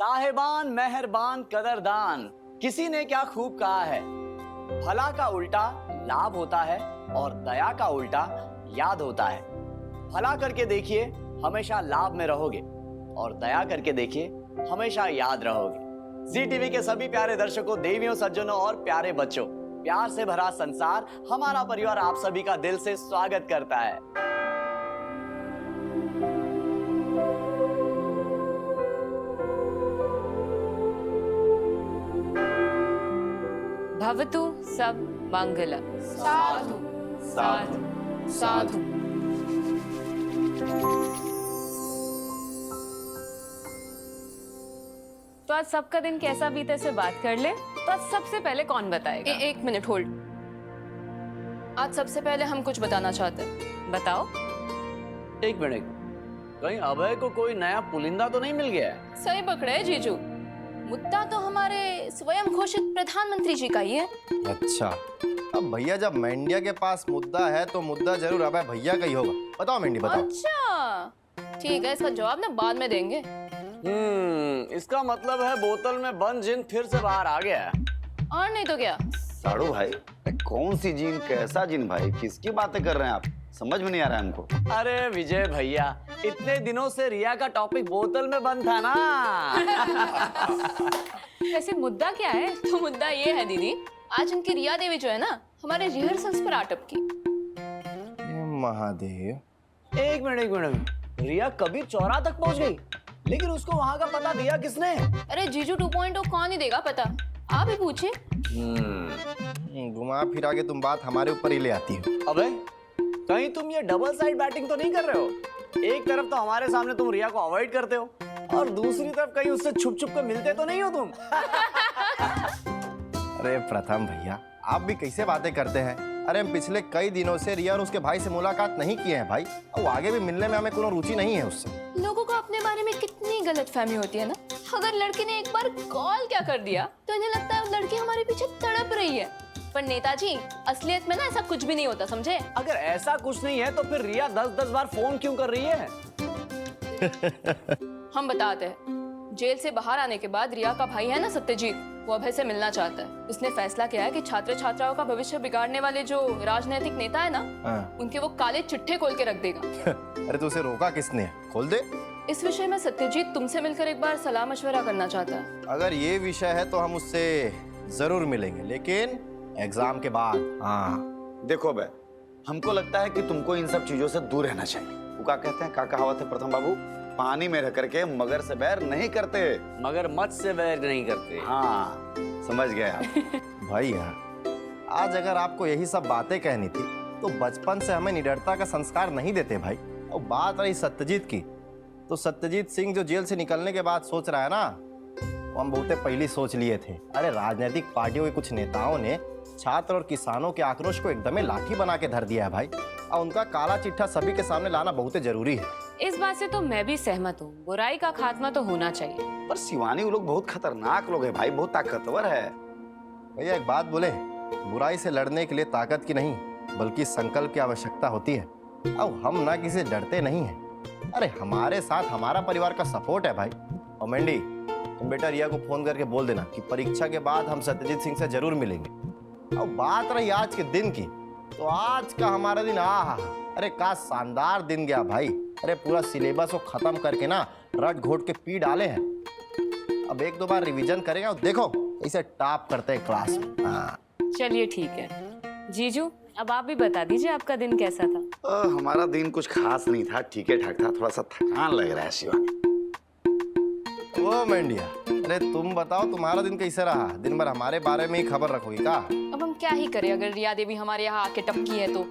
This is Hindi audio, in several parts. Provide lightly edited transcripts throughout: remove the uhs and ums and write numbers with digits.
साहिबान मेहरबान कदरदान, किसी ने क्या खूब कहा है, भला का उल्टा लाभ होता है और दया का उल्टा याद होता है। भला करके देखिए हमेशा लाभ में रहोगे और दया करके देखिए हमेशा याद रहोगे। जी टीवी के सभी प्यारे दर्शकों, देवियों, सज्जनों और प्यारे बच्चों, प्यार से भरा संसार हमारा परिवार आप सभी का दिल से स्वागत करता है। भवतु सब मंगलम। साधु साधु साधु। तो आज सबका दिन कैसा बीते से बात कर ले। तो आज सबसे पहले कौन बताएगा? एक मिनट होल्ड। आज सबसे पहले हम कुछ बताना चाहते हैं। बताओ। एक मिनट, कहीं अभय को कोई नया पुलिंदा तो नहीं मिल गया है? सही पकड़े है जीजू, मुद्दा तो हमारे स्वयं घोषित प्रधानमंत्री जी का ही है। अच्छा, अब भैया जब मेंढिया के पास मुद्दा है तो मुद्दा जरूर अबे भैया का ही होगा। बताओ मेंढी, बताओ। अच्छा ठीक है, इसका जवाब ना बाद में देंगे। इसका मतलब है बोतल में बंद जिन फिर से बाहर आ गया है। और नहीं तो क्या। साड़ू भाई, कौन सी जीन, कैसा जीन भाई, किसकी बातें कर रहे हैं आप? समझ में नहीं आ रहा है हमको। अरे विजय भैया, इतने दिनों से रिया का टॉपिक बोतल में बंद था ना। वैसे मुद्दा क्या है? तो मुद्दा ये है दीदी, आज इनकी रिया देवी जो है ना, हमारे रिहर्सल्स पर अटकी। महादेव। एक मिनट, रिया कभी चौरा तक पहुंच गई, लेकिन उसको वहां का पता दिया किसने? अरे जीजू 2.0 कौन ही देगा पता, आप ही पूछिए। घुमा फिरा के तुम बात हमारे ऊपर ही ले आती हो। अबे कहीं तुम ये डबल साइड बैटिंग तो नहीं कर रहे हो? एक तरफ तो हमारे सामने तुम रिया को अवॉइड करते हो और दूसरी तरफ कहीं उससे छुप छुप कर मिलते तो नहीं हो तुम? अरे प्रथम भैया, आप भी कैसे बातें करते हैं? अरे हम पिछले कई दिनों से रिया और उसके भाई से मुलाकात नहीं किए हैं भाई, और आगे भी मिलने में हमें कोई रुचि नहीं है उससे। लोगों को अपने बारे में कितनी गलतफहमी होती है ना। अगर लड़की ने एक बार कॉल क्या कर दिया तो इन्हें लगता है लड़की हमारे पीछे तड़प रही है। पर नेताजी, असलियत में ना ऐसा कुछ भी नहीं होता, समझे? अगर ऐसा कुछ नहीं है तो फिर रिया 10-10 बार फोन क्यों कर रही है? हम बताते हैं। जेल से बाहर आने के बाद रिया का भाई है ना सत्यजीत, वो अभय से मिलना चाहता है। उसने फैसला किया है कि छात्र छात्राओं का भविष्य बिगाड़ने वाले जो राजनीतिक नेता है ना, उनके वो काले चिट्ठे खोल के रख देगा। अरे तो उसे रोका किसने? खोल दे। इस विषय में सत्यजीत तुमसे मिलकर एक बार सलाह मशवरा करना चाहता है। अगर ये विषय है तो हम उससे जरूर मिलेंगे, लेकिन एग्जाम के बाद। हाँ देखो बे, हमको लगता है कि तुमको इन सब चीजों से दूर रहना चाहिए। वो क्या कहते हैं, क्या कहावत है प्रथम बाबू? पानी में रह करके मगर से बैर नहीं करते, मगर मत से बैर नहीं करते। हाँ समझ गए आप। भैया, आज अगर आपको यही सब बातें कहनी थी तो बचपन से हमें निडरता का संस्कार नहीं देते भाई। और बात रही सत्यजीत की, तो सत्यजीत सिंह जो जेल से निकलने के बाद सोच रहा है ना, वो हम बहुते पहले सोच लिए थे। अरे राजनीतिक पार्टियों के कुछ नेताओं ने छात्र और किसानों के आक्रोश को एकदम लाठी बना के धर दिया है भाई, और उनका काला चिट्ठा सभी के सामने लाना बहुत जरूरी है। इस बात से तो मैं भी सहमत हूँ, बुराई का खात्मा तो होना चाहिए। पर शिवानी, वो लोग बहुत खतरनाक लोग हैं भाई, बहुत ताकतवर है। भैया एक बात बोले, बुराई से लड़ने के लिए ताकत की नहीं बल्कि संकल्प की आवश्यकता होती है। अब हम ना किसी से डरते नहीं हैं। अरे हमारे साथ हमारा परिवार का सपोर्ट है भाई। और मेंढी, तुम बेटा रिया को फोन करके बोल देना कि परीक्षा के बाद हम सत्यजीत सिंह से जरूर मिलेंगे। और बात रही आज के दिन की, तो आज का हमारा दिन अरे का शानदार दिन गया भाई। अरे पूरा सिलेबस को खत्म करके ना रट घोट के पी डाले हैं। अब 1-2 बार रिवीजन करेंगे और देखो इसे टॉप करते हैं क्लास में। हाँ चलिए ठीक है। जीजू, अब आप भी बता दीजिए आपका दिन कैसा था? हमारा दिन कुछ खास नहीं था, ठीक है ठाक था, थोड़ा सा थकान लग रहा है शिवानी। वो मेंढिया, अरे तुम बताओ तुम्हारा दिन कैसे रहा? दिन भर हमारे बारे में ही खबर रखोगी का? अब हम क्या ही करें, अगर रिया देवी हमारे यहाँ आके टपकी है तो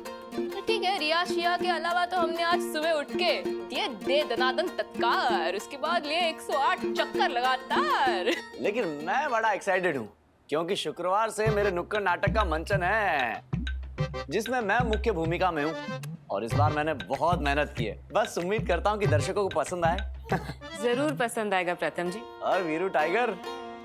ठीक है। रिया शिया के अलावा तो हमने आज सुबह उठ के दिए दे दनादन तत्कार, उसके बाद लिए 108 चक्कर लगातार। लेकिन मैं बड़ा एक्साइटेड हूँ क्योंकि शुक्रवार से मेरे नुक्कड़ नाटक का मंचन है, जिसमें मैं मुख्य भूमिका में हूँ और इस बार मैंने बहुत मेहनत की है। बस उम्मीद करता हूँ कि दर्शकों को पसंद आए। जरूर पसंद आएगा प्रथम जी। और वीरू टाइगर,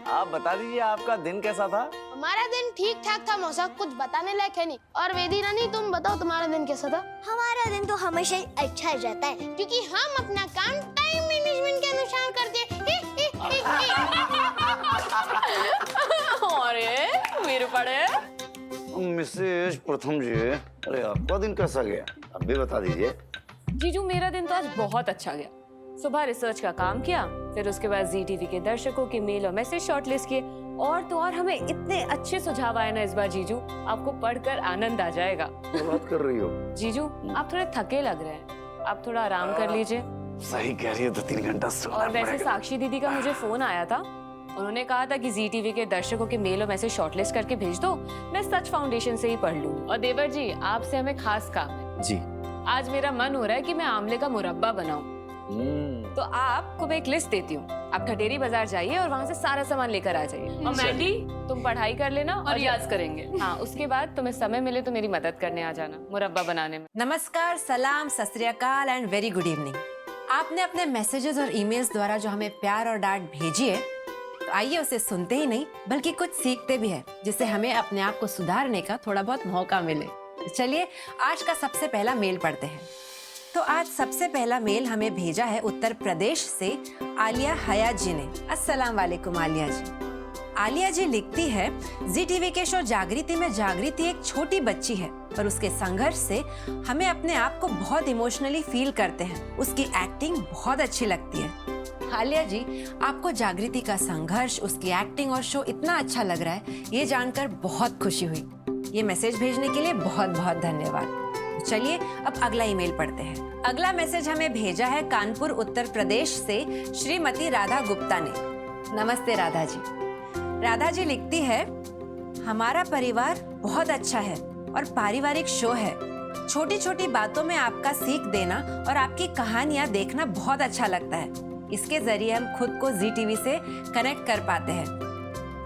आप बता दीजिए आपका दिन कैसा था? हमारा दिन ठीक ठाक था मौसा, कुछ बताने लायक है नहीं। और वेदी रानी, तुम बताओ तुम्हारा दिन कैसा था? हमारा दिन तो हमेशा ही अच्छा जाता है, क्योंकि हम अपना काम टाइम मैनेजमेंट के अनुसार करते हैं। अरे वीर पड़े मिसेज प्रथम जी, अरे आपका दिन कैसा गया? अब भी बता दीजिए। जीजू मेरा दिन तो आज बहुत अच्छा गया। सुबह रिसर्च का काम किया, फिर उसके बाद जी टीवी के दर्शकों के मेल और मैसेज शॉर्टलिस्ट किए, और तो और हमें इतने अच्छे सुझाव आए ना इस बार जीजू, आपको पढ़कर आनंद आ जाएगा। क्या बात कर रही हो? जीजू आप थोड़े थके लग रहे हैं, आप थोड़ा आराम कर लीजिए। सही कह रही हो, 2-3 घंटा सोना और वैसे पड़ेगा। साक्षी दीदी का मुझे फोन आया था, उन्होंने कहा था कि जी टीवी के दर्शकों के मेल और मैसेज शॉर्टलिस्ट करके भेज दो, मैं सच फाउंडेशन से ही पढ़ लूँ। और देवर जी आपसे हमें खास काम है। जी। आज मेरा मन हो रहा है कि मैं आमले का मुरब्बा बनाऊं, तो आपको मैं एक लिस्ट देती हूँ, आप ठटेरी बाजार जाइए और वहाँ से सारा सामान लेकर आ जाइए। और मैंडी तुम पढ़ाई कर लेना और रियाज करेंगे। हाँ, उसके बाद तुम्हें समय मिले तो मेरी मदद करने आ जाना मुरब्बा बनाने में। नमस्कार, सलाम, सत श्री अकाल एंड वेरी गुड इवनिंग। आपने अपने मैसेजेस और ईमेल्स द्वारा जो हमें प्यार और डांट भेजी है, तो आइए उसे सुनते ही नहीं बल्कि कुछ सीखते भी हैं, जिससे हमें अपने आप को सुधारने का थोड़ा बहुत मौका मिले। तो चलिए आज का सबसे पहला मेल पढ़ते हैं। तो आज सबसे पहला मेल हमें भेजा है उत्तर प्रदेश से आलिया हयात जी ने। अस्सलाम वालेकुम आलिया जी। आलिया जी लिखती है, जी टीवी के शो जागृति में जागृति एक छोटी बच्ची है और उसके संघर्ष से हमें अपने आप को बहुत इमोशनली फील करते हैं। उसकी एक्टिंग बहुत अच्छी लगती है। आलिया जी, आपको जागृति का संघर्ष, उसकी एक्टिंग और शो इतना अच्छा लग रहा है, ये जानकर बहुत खुशी हुई। ये मैसेज भेजने के लिए बहुत बहुत धन्यवाद। चलिए अब अगला ईमेल पढ़ते हैं। अगला मैसेज हमें भेजा है कानपुर उत्तर प्रदेश से श्रीमती राधा गुप्ता ने। नमस्ते राधा जी। राधा जी लिखती है, हमारा परिवार बहुत अच्छा है और पारिवारिक शो है। छोटी छोटी बातों में आपका सीख देना और आपकी कहानियां देखना बहुत अच्छा लगता है। इसके जरिए हम खुद को जी टीवी से कनेक्ट कर पाते हैं।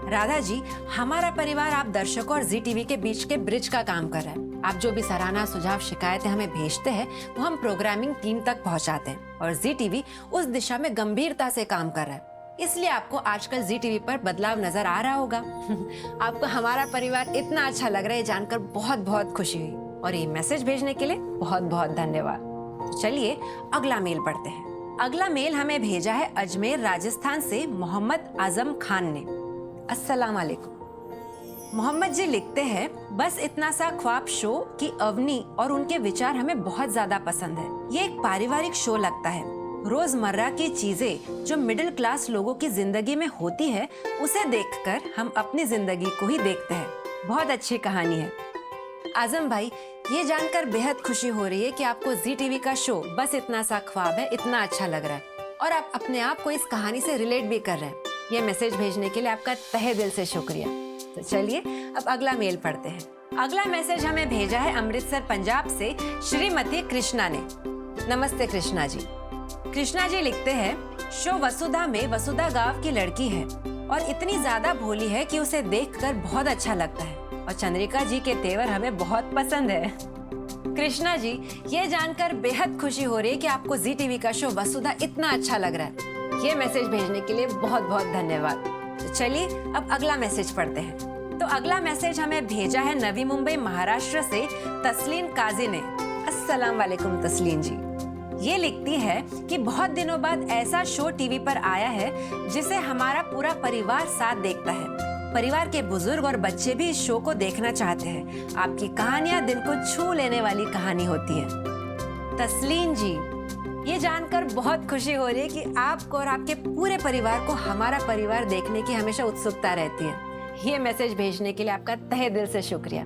राधा जी, हमारा परिवार आप दर्शकों और जी टीवी के बीच के ब्रिज का काम कर रहा है। आप जो भी सराहना, सुझाव, शिकायतें हमें भेजते हैं वो हम प्रोग्रामिंग टीम तक पहुंचाते हैं और जी टीवी उस दिशा में गंभीरता से काम कर रहा है। इसलिए आपको आजकल जी टीवी पर बदलाव नजर आ रहा होगा। आपको हमारा परिवार इतना अच्छा लग रहा है जानकर बहुत बहुत खुशी हुई और ये मैसेज भेजने के लिए बहुत बहुत धन्यवाद। तो चलिए अगला मेल पढ़ते हैं। अगला मेल हमें भेजा है अजमेर राजस्थान से मोहम्मद आजम खान ने। अस्सलाम वालेकुम। मोहम्मद जी लिखते हैं, बस इतना सा ख्वाब शो की अवनी और उनके विचार हमें बहुत ज्यादा पसंद है। ये एक पारिवारिक शो लगता है। रोजमर्रा की चीजें जो मिडिल क्लास लोगों की जिंदगी में होती है, उसे देखकर हम अपनी जिंदगी को ही देखते हैं। बहुत अच्छी कहानी है। आजम भाई, ये जानकर बेहद खुशी हो रही है कि आपको जी टीवी का शो बस इतना सा ख्वाब है इतना अच्छा लग रहा है और आप अपने आप को इस कहानी से रिलेट भी कर रहे हैं। ये मैसेज भेजने के लिए आपका तहे दिल से शुक्रिया। तो चलिए अब अगला मेल पढ़ते हैं। अगला मैसेज हमें भेजा है अमृतसर पंजाब से श्रीमती कृष्णा ने। नमस्ते कृष्णा जी। कृष्णा जी लिखते हैं, शो वसुधा में वसुधा गांव की लड़की है और इतनी ज्यादा भोली है कि उसे देखकर बहुत अच्छा लगता है और चंद्रिका जी के तेवर हमें बहुत पसंद है। कृष्णा जी, ये जानकर बेहद खुशी हो रही है कि आपको जी टीवी का शो वसुधा इतना अच्छा लग रहा है। ये मैसेज भेजने के लिए बहुत बहुत धन्यवाद। तो चलिए अब अगला मैसेज पढ़ते हैं। तो अगला मैसेज हमें भेजा है नवी मुंबई महाराष्ट्र से तस्लीन काजी ने। अस्सलाम वालेकुम तस्लीन जी। ये लिखती है कि बहुत दिनों बाद ऐसा शो टीवी पर आया है जिसे हमारा पूरा परिवार साथ देखता है। परिवार के बुजुर्ग और बच्चे भी इस शो को देखना चाहते हैं। आपकी कहानियां दिल को छू लेने वाली कहानी होती है। तस्लीन जी, ये जानकर बहुत खुशी हो रही है कि आपको और आपके पूरे परिवार को हमारा परिवार देखने की हमेशा उत्सुकता रहती है। ये मैसेज भेजने के लिए आपका तहे दिल से शुक्रिया।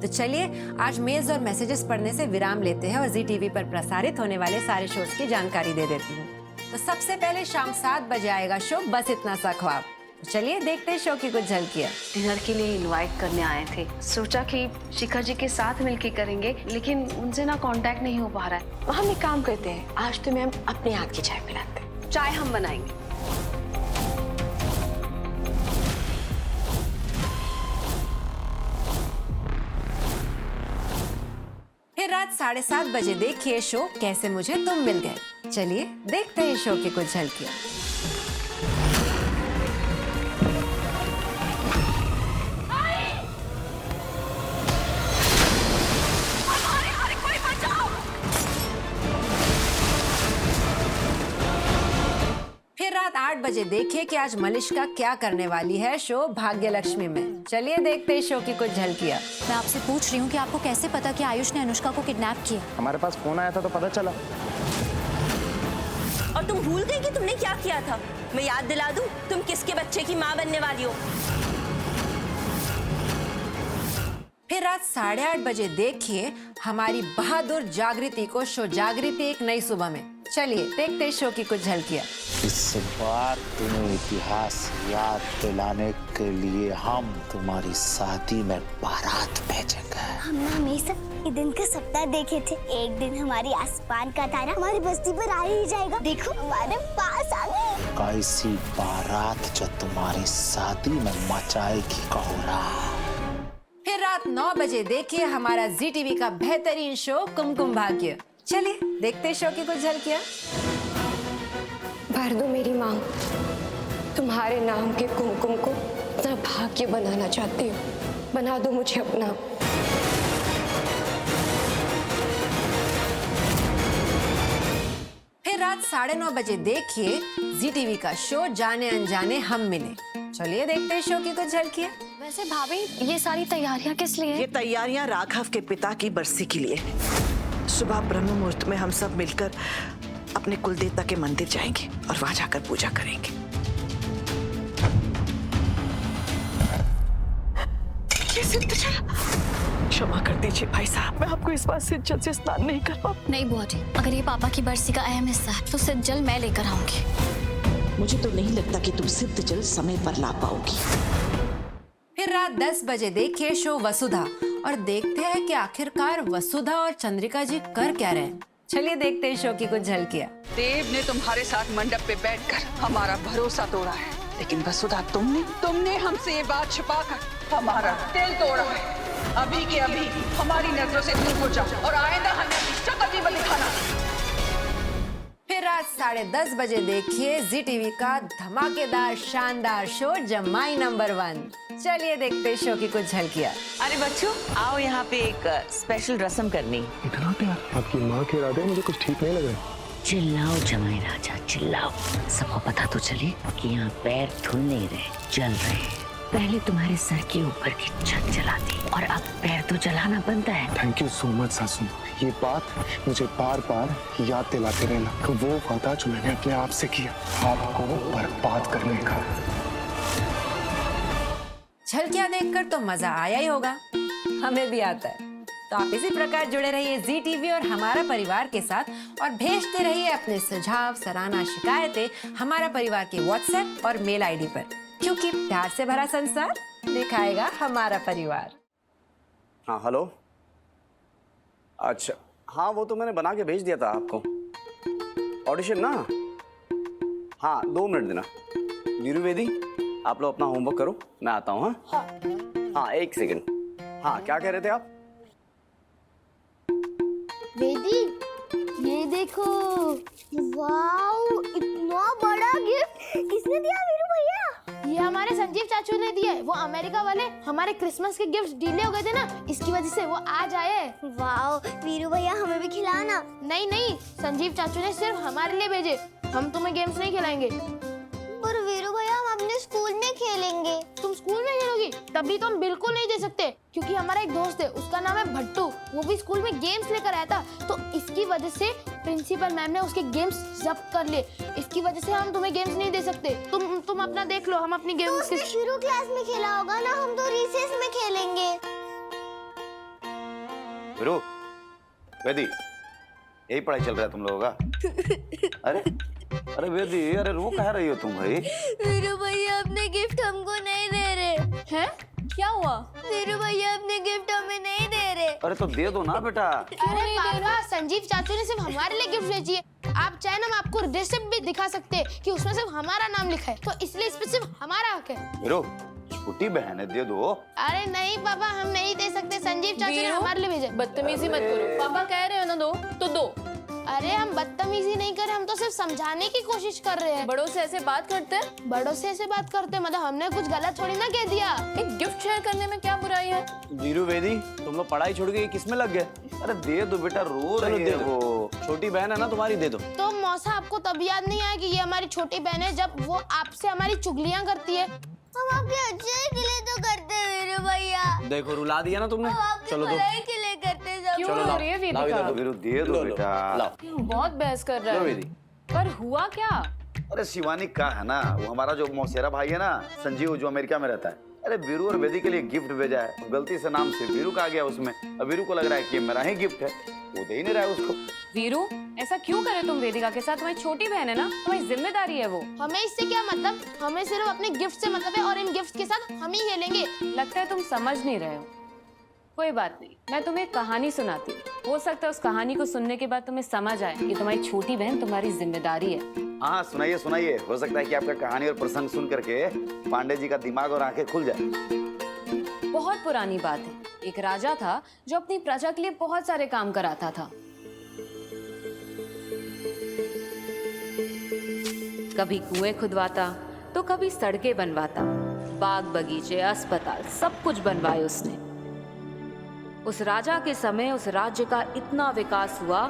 तो चलिए आज मेल्स और मैसेजेस पढ़ने से विराम लेते हैं और जी टीवी पर प्रसारित होने वाले सारे शोज की जानकारी दे देती हूँ। तो सबसे पहले शाम 7 बजे आएगा शो बस इतना सा ख्वाब। तो चलिए देखते हैं शो की कुछ झलकियाँ। डिनर के लिए इनवाइट करने आए थे, सोचा कि शिखा जी के साथ मिलके करेंगे, लेकिन उनसे ना कांटेक्ट नहीं हो पा रहा है। तो हम एक काम करते हैं, आज तुम्हें हम अपने हाथ की चाय पिलाते हैं। चाय हम बनाएंगे। फिर रात 7:30 बजे देखिए शो कैसे मुझे तुम मिल गए। चलिए देखते हैं शो की कुछ झलकियाँ। फिर रात 8 बजे देखिए कि आज मलिष्का क्या करने वाली है शो भाग्य लक्ष्मी में। चलिए देखते हैं शो की कुछ झलकियां। मैं आपसे पूछ रही हूँ कि आपको कैसे पता कि आयुष ने अनुष्का को किडनैप किया? हमारे पास फोन आया था तो पता चला। और तुम भूल गई कि तुमने क्या किया था? मैं याद दिला दूं, तुम किसके बच्चे की माँ बनने वाली हो। फिर रात 8:30 बजे देखिए हमारी बहादुर जागृति को शो जागृति एक नई सुबह में। चलिए देखते हैं शो की कुछ झलकियां। इस बार तुम्हें इतिहास याद दिलाने के लिए हम तुम्हारी शादी में बारात भेजेंगे। हमने हमेशा ये दिन का सपना देखे थे, एक दिन हमारी आसमान का तारा हमारी बस्ती पर आ ही जाएगा। देखो हमारे पास आ गए। कैसी बारात जो तुम्हारी शादी में मचाएगी कोहरा। फिर रात 9 बजे देखिए हमारा जी टीवी का बेहतरीन शो कुमकुम भाग्य। चलिए देखते शो की कुछ झलकियां। भर दो मेरी मांग, तुम्हारे नाम के कुमकुम को इतना भाग्य बनाना चाहती हूँ, बना दो मुझे अपना। फिर रात 9:30 बजे देखिए जी टीवी का शो जाने अनजाने हम मिले। चलिए देखते हैं शो की कुछ झलकियां। वैसे भाभी ये सारी तैयारियां किस लिए? ये तैयारियां राघव के पिता की बरसी के लिए। सुबह ब्रह्म मुहूर्त में हम सब मिलकर अपने कुलदेवता के मंदिर जाएंगे और वहां जाकर पूजा करेंगे। ये सिद्ध जल, क्षमा कर दीजिए भाई साहब, मैं आपको इस बात सिद्ध जल से स्नान नहीं कर पाऊँ। नहीं बुआ जी, अगर ये पापा की बरसी का अहम हिस्सा है तो सिद्ध जल मैं लेकर आऊंगी। मुझे तो नहीं लगता कि तुम सिद्ध जल समय पर ला पाओगी। फिर रात 10 बजे देखिए शो वसुधा और देखते हैं कि आखिरकार वसुधा और चंद्रिका जी कर क्या रहे हैं। चलिए देखते हैं शो की कुछ झलकियां। देव ने तुम्हारे साथ मंडप पे बैठकर हमारा भरोसा तोड़ा है, लेकिन वसुधा तुमने हमसे ये बात छिपाकर हमारा दिल तोड़ा है। अभी के अभी हमारी नजरों से दूर हो जाओ और आइंदा हमें अपनी शक्ल भी मत दिखाना। फिर रात 10:30 बजे देखिए जी टीवी का धमाकेदार शानदार शो जमाई नंबर 1। चलिए देखते हैं शो की कुछ झलकियां। अरे बच्चों आओ, यहाँ पे एक स्पेशल रस्म करनी। इतना प्यार, आपकी माँ के इरादे मुझे कुछ ठीक नहीं लग रहे। चिल्लाओ जमाई राजा चिल्लाओ, सबको पता तो चले कि यहाँ पैर धुल नहीं रहे, जल रहे। पहले तुम्हारे सर के ऊपर की छत जलाती और अब पैर तो जलाना बनता है। थैंक यू सो मच सासू, ये बात मुझे बार बार याद दिलाते रहना। तो वो वादा जो मैंने अपने आप से किया, आपको बर्बाद करने का। झलकियां देखकर तो मजा आया ही होगा, हमें भी आता है। तो आप इसी प्रकार जुड़े रहिए जी टीवी और हमारा परिवार के साथ और भेजते रहिए अपने सुझाव, सराहना, शिकायतें हमारा परिवार के व्हाट्सएप और मेल आईडी पर, क्योंकि प्यार से भरा संसार दिखाएगा हमारा परिवार। हाँ हेलो, अच्छा हाँ वो तो मैंने बना के भेज दिया था आपको, ऑडिशन ना। हाँ 2 मिनट देना। वीरू वेदी आप लोग अपना होमवर्क करो, मैं आता हूँ। हाँ हाँ 1 सेकंड। हाँ क्या कह रहे थे आप? वेदी ये देखो, वाओ इतना बड़ा गिफ्ट किसने दिया वीरू भैया? ये हमारे संजीव चाचू ने दिया है। वो अमेरिका वाले हमारे क्रिसमस के गिफ्ट डिले हो गए थे ना, इसकी वजह से वो आज आए। वाओ वीरू भैया हमें भी खिलाना। नहीं संजीव चाचू ने सिर्फ हमारे लिए भेजे, हम तुम्हें गेम्स नहीं खिलाएंगे। पर वीरू भैया हम अपने स्कूल में खेलेंगे। तुम स्कूल में खेलोगी? तभी तो हम बिल्कुल नहीं दे सकते, क्योंकि हमारा एक दोस्त है, उसका नाम है भट्टू, वो भी स्कूल में गेम्स लेकर आया था, तो इसकी वजह से प्रिंसिपल मैम ने उसके गेम्स जब्त कर लिए। इसकी वजह से हम तुम्हें गेम्स नहीं दे सकते। तुम अपना देख लो, हम अपनी गेम्स शुरू क्लास में खेला होगा ना, हम तो रिसेस में खेलेंगे। वीरू वेदी यही पढ़ाई चल रहा है तुम लोगों का? अरे वेदी, अरे रो कह रही हो तुम भाई? वीरू भैया अपने गिफ्ट हमको नहीं दे रहे हैं। क्या हुआ? वीरू भैया अपने गिफ्ट हमें नहीं दे रहे। अरे तो दे दो ना बेटा। अरे पापा, संजीव चाचू ने सिर्फ हमारे लिए गिफ्ट भेजी है। आप चाहे ना हम आपको रिसिप्ट भी दिखा सकते हैं कि उसमें सिर्फ हमारा नाम लिखा है, तो इसलिए इस पे सिर्फ हमारा हक है। वीरू छोटी बहन है, दे दो। अरे नहीं पापा, हम नहीं दे सकते, संजीव चाचू ने हमारे लिए भेजा। बदतमीजी मत करो, पापा कह रहे हो ना दो तो दो। अरे हम बदतमीजी नहीं कर रहे, हम तो सिर्फ समझाने की कोशिश कर रहे हैं। बड़ों से ऐसे बात करते हैं? बड़ों से ऐसे बात करते हैं मतलब हमने कुछ गलत थोड़ी ना कह दिया। एक गिफ्ट शेयर करने में क्या बुराई है? वीरू वेदी तुम लोग पढ़ाई छोड़ के किस में लग गए? अरे दे दो बेटा, रो रही है वो। छोटी बहन है ना तुम्हारी, दे दो। तो मौसा आपको तब याद नहीं आया कि ये हमारी छोटी बहन है जब वो आपसे हमारी चुगलियां करती है? हम आपके अच्छे के लिए तो करते हैं मेरे भैया। देखो रुला दिया ना तुमने। चलो दो। के लिए करते हैं सब। क्यों रो रही है वेदिका? वीरू दे दो बेटा। बहुत बहस कर रहा है। पर हुआ क्या? अरे शिवानी का है ना, वो हमारा जो मौसेरा भाई है ना संजीव, जो अमेरिका में रहता है, अरे वीरू और वेदी के लिए गिफ्ट भेजा है, गलती से नाम से वीरू का आ गया उसमें। अब वीरू को लग रहा है कि मेरा ही गिफ्ट है, वो दे ही नहीं रहा है उसको। वीरू ऐसा क्यों करे तुम वेदिका के साथ? तुम्हारी छोटी बहन है ना, तुम्हारी जिम्मेदारी है वो। हमें इससे क्या मतलब? हमें सिर्फ अपने गिफ्ट से मतलब है और इन गिफ्ट के साथ हम ही खेलेंगे। लगता है तुम समझ नहीं रहे हो। कोई बात नहीं, मैं तुम्हें एक कहानी सुनाती हूँ। हो सकता है उस कहानी को सुनने के बाद तुम्हें समझ आए कि तुम्हारी छोटी बहन तुम्हारी जिम्मेदारी है। हाँ सुनाइए सुनाइए, हो सकता है कि आपका कहानी और प्रसंग सुन करके पांडे जी का दिमाग और आंखें खुल जाए। बहुत पुरानी बात है। एक राजा था जो अपनी प्रजा के लिए बहुत सारे काम कराता था। कभी कुएं खुदवाता तो कभी सड़कें बनवाता, बाग बगीचे अस्पताल सब कुछ बनवाए उसने। उस राजा के समय उस राज्य का इतना विकास हुआ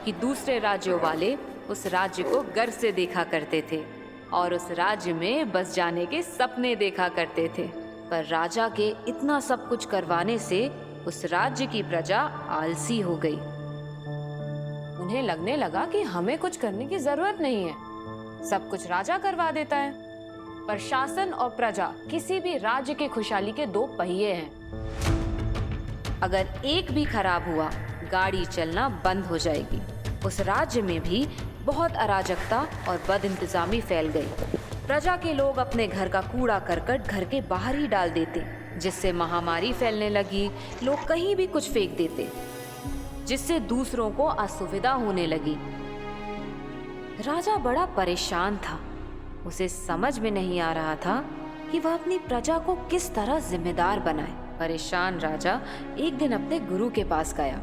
कि दूसरे राज्यों वाले उस राज्य को गर्व से देखा करते थे और उस राज्य में बस जाने के सपने देखा करते थे। पर राजा के इतना सब कुछ करवाने से उस राज्य की प्रजा आलसी हो गई। उन्हें लगने लगा कि हमें कुछ करने की जरूरत नहीं है, सब कुछ राजा करवा देता है। पर शासन और प्रजा किसी भी राज्य के खुशहाली के दो पहिए हैं। अगर एक भी खराब हुआ, गाड़ी चलना बंद हो जाएगी। उस राज्य में भी बहुत अराजकता और बदइंतजामी फैल गई। प्रजा के लोग अपने घर का कूड़ा करकट घर के बाहर ही डाल देते, जिससे महामारी फैलने लगी। लोग कहीं भी कुछ फेंक देते, जिससे दूसरों को असुविधा होने लगी। राजा बड़ा परेशान था। उसे समझ में नहीं आ रहा था कि वह अपनी प्रजा को किस तरह जिम्मेदार बनाए। परेशान राजा एक दिन अपने गुरु के पास गया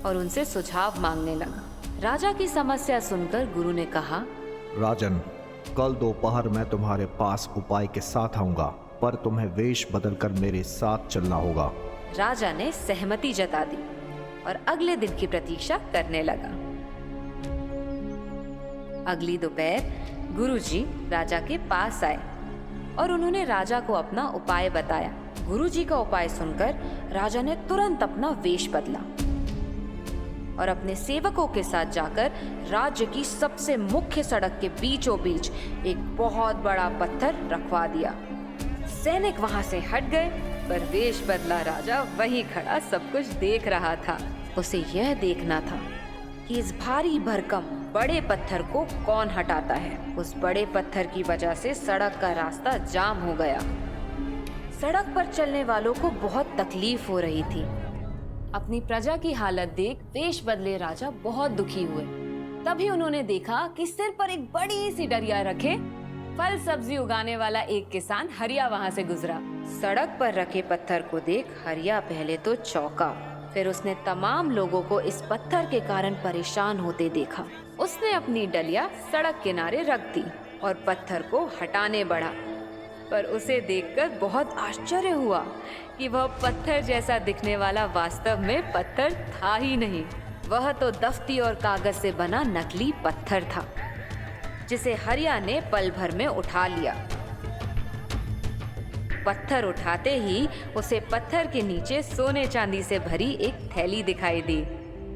और उनसे सुझाव मांगने लगा। राजा की समस्या सुनकर गुरु ने कहा, राजन, कल दोपहर मैं तुम्हारे पास उपाय के साथ आऊंगा, पर तुम्हें वेश बदलकर मेरे साथ चलना होगा। राजा ने सहमति जता दी और अगले दिन की प्रतीक्षा करने लगा। अगली दोपहर गुरुजी राजा के पास आए और उन्होंने राजा को अपना उपाय बताया। गुरुजी का उपाय सुनकर राजा ने तुरंत अपना वेश बदला और अपने सेवकों के साथ जाकर राज्य की सबसे मुख्य सड़क के बीचों बीच एक बहुत बड़ा पत्थर रखवा दिया। सैनिक वहां से हट गए, पर वेश बदला राजा वहीं खड़ा सब कुछ देख रहा था। उसे यह देखना था कि इस भारी भरकम बड़े पत्थर को कौन हटाता है। उस बड़े पत्थर की वजह से सड़क का रास्ता जाम हो गया। सड़क पर चलने वालों को बहुत तकलीफ हो रही थी। अपनी प्रजा की हालत देख वेश बदले राजा बहुत दुखी हुए। तभी उन्होंने देखा कि सिर पर एक बड़ी सी डलिया रखे फल सब्जी उगाने वाला एक किसान हरिया वहां से गुजरा। सड़क पर रखे पत्थर को देख हरिया पहले तो चौंका, फिर उसने तमाम लोगों को इस पत्थर के कारण परेशान होते देखा। उसने अपनी डलिया सड़क किनारे रख दी और पत्थर को हटाने बढ़ा, पर उसे देखकर बहुत आश्चर्य हुआ कि वह पत्थर जैसा दिखने वाला वास्तव में पत्थर था ही नहीं। वह तो दफ्ती और कागज से बना नकली पत्थर था, जिसे हरिया ने पल भर में उठा लिया। पत्थर उठाते ही उसे पत्थर के नीचे सोने चांदी से भरी एक थैली दिखाई दी।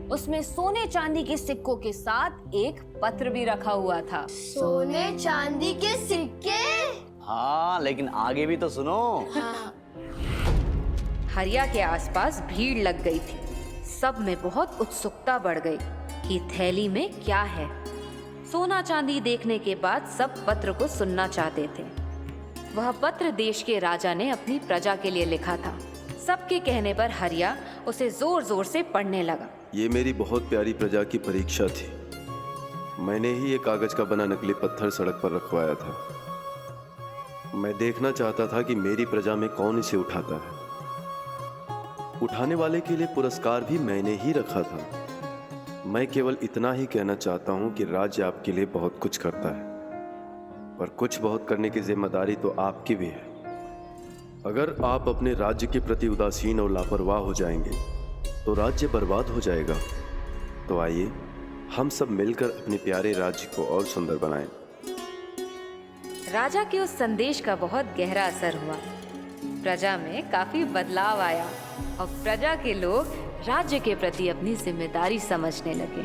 उसमें सोने चांदी के सिक्कों के साथ एक पत्र भी रखा हुआ था। सोने चांदी के सिक्के? हाँ, लेकिन आगे भी तो सुनो। हाँ। हरिया के आसपास भीड़ लग गई थी। सब में बहुत उत्सुकता बढ़ गई कि थैली में क्या है। सोना चांदी देखने के बाद सब पत्र को सुनना चाहते थे। वह पत्र देश के राजा ने अपनी प्रजा के लिए लिखा था। सबके कहने पर हरिया उसे जोर जोर से पढ़ने लगा। ये मेरी बहुत प्यारी प्रजा की परीक्षा थी। मैंने ही ये कागज का बना नकली पत्थर सड़क पर रखवाया था। मैं देखना चाहता था कि मेरी प्रजा में कौन इसे उठाता है। उठाने वाले के लिए पुरस्कार भी मैंने ही रखा था। मैं केवल इतना ही कहना चाहता हूं कि राज्य आपके लिए बहुत कुछ करता है, पर कुछ बहुत करने की जिम्मेदारी तो आपकी भी है। अगर आप अपने राज्य के प्रति उदासीन और लापरवाह हो जाएंगे तो राज्य बर्बाद हो जाएगा। तो आइए हम सब मिलकर अपने प्यारे राज्य को और सुंदर बनाएं। राजा के उस संदेश का बहुत गहरा असर हुआ। प्रजा में काफी बदलाव आया और प्रजा के लोग राज्य के प्रति अपनी जिम्मेदारी समझने लगे।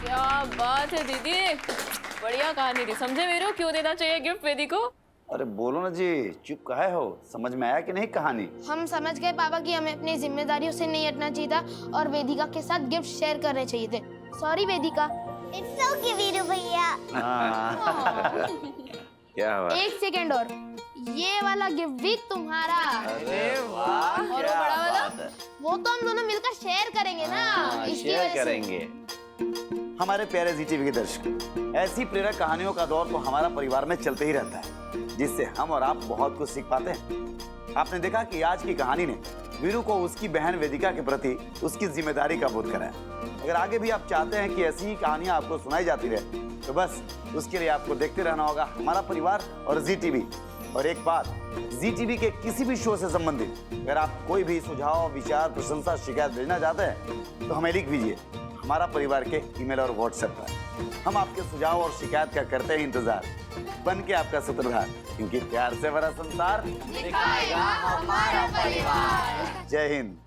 क्या बात है दीदी, बढ़िया कहानी थी। समझे वीरू क्यों देना चाहिए गिफ्ट वेदी को? अरे बोलो ना जी, चुप काहे हो? समझ में आया कि नहीं कहानी? हम समझ गए पापा कि हमें अपनी जिम्मेदारियों से नहीं हटना चाहिए था और वेदिका के साथ गिफ्ट शेयर करने चाहिए थे। Sorry Vedika. It's okay Veeru भैया। क्या हुआ? एक सेकेंड और, ये वाला गिफ्ट भी तुम्हारा। अरे वाह, और वो बड़ा वाला वो तो हम दोनों मिलकर शेयर करेंगे ना, इसकी शेयर वजह से। करेंगे। हमारे प्यारे जी टीवी के दर्शक, ऐसी प्रेरक कहानियों का दौर तो हमारा परिवार में चलते ही रहता है, जिससे हम और आप बहुत कुछ सीख पाते हैं। आपने देखा कि आज की कहानी ने वीरू को उसकी बहन वेदिका के प्रति उसकी जिम्मेदारी का बोध कराया। अगर आगे भी आप चाहते हैं कि ऐसी ही कहानियां आपको सुनाई जाती रहे, तो बस उसके लिए आपको देखते रहना होगा हमारा परिवार और जी टीवी। और एक बात, जी टीवी के किसी भी शो से संबंधित अगर आप कोई भी सुझाव, विचार, प्रशंसा, शिकायत भेजना चाहते हैं तो हमें लिख दीजिए हमारा परिवार के ईमेल और व्हाट्सएप पर। हम आपके सुझाव और शिकायत का करते हैं इंतजार, बन के आपका सूत्रधार, क्योंकि प्यार से भरा संसार दिखाएगा हमारा परिवार। जय हिंद।